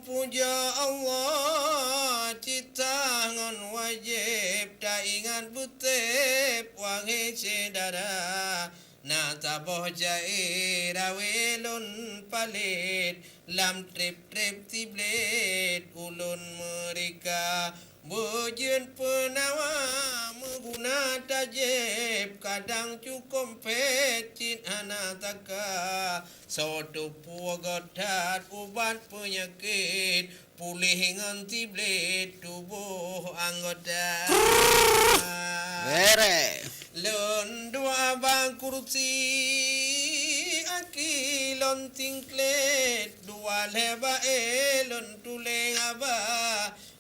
puja Allah cita ngon wajib tak ingat butep wahai sedara na taboh jai rawelun palit lam trip tiblet ulun mereka Bujun penawa mengguna tajib kadang cukup pecit anak taka soto puagotat ubat penyakit pulih nganti bled tubuh anggota Bere. lon dua bang kursi aki lon tingklet dua leba elon tuleng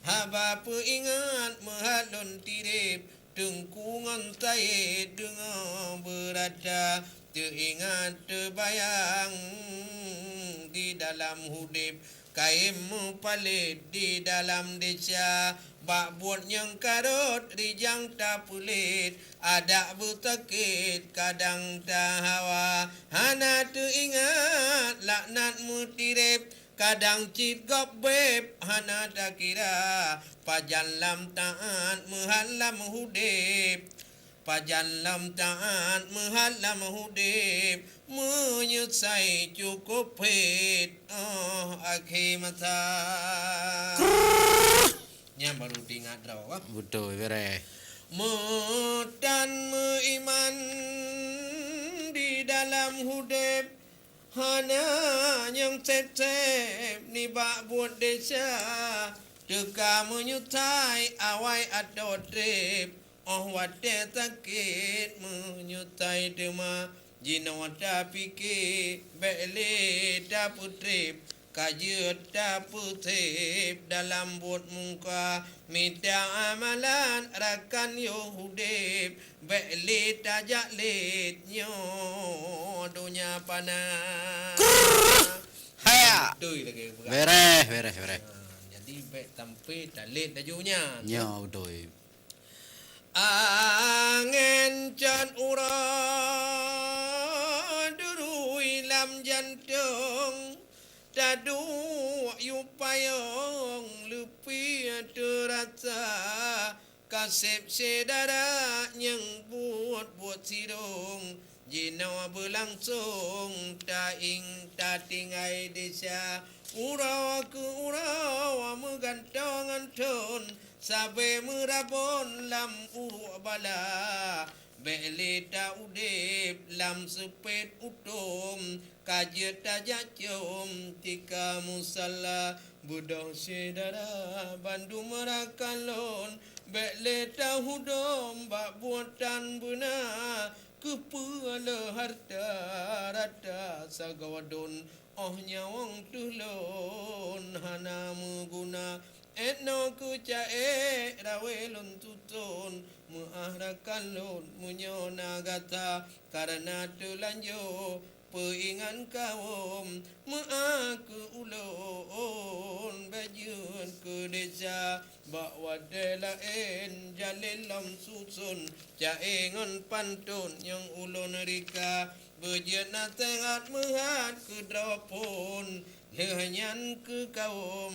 Haba peingat mehalun tirip Tengkungan taib dengar berada Teringat terbayang di dalam hudip Kaim palit di dalam desa Bak buat yang karut rijang tak pulit Ada bertakit kadang tak hawa Hana teringat laknat mutirip Kadang cit gop beb hana tak kira Pajan lam taat mehalam hudip Pajan lam taat mehalam hudip Menyesai cukup hit akhir mata Nya baru diingat raw Betul bere. Mudan meiman di dalam hudip Hana yang tetep ni bak buat desa Teka menyutai awai atau trip Oh wate takit menyutai dema Jina wata pikir Bekle dapur trip Kajut dapur trip Dalam buat muka Minta amalan rakan yo hudip Bekle tajak lit nyo Dunia panas Haya. Betul lagi Bere. Jadi bek tampi tak lit dajunya Nyo betul. Angin can ura Durui lam jantung Tadu yupayong Lupi terasa Kasep sedara Yang buat sidung Jinawa berlangsung Taing tatingai desa Urawa ke urawa Megantong antun Sabe merabon lam uruk bala Belita udip lam sepet utum Kajet tajak cium tika musalla Budak sedara bandu merakan lon Belita hudum bak buatan benar Kepala harta rata sagawadun Oh nyawang tulun hana mengguna Etno ku cae rawelun tutun Muahrakan lun munyona gata Karena telanjo peingan kaum Muaku ulun bajun ke desa Bak wadelain jalil lam susun Cae ngon pantun yang ulun rika Berjena tengat mehat ke dropun Lehanyan ke kaum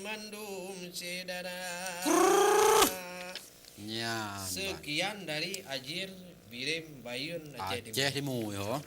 Mandum sedara Nya. Sekian dari Ajir Birim Bayun Aceh Timur yo.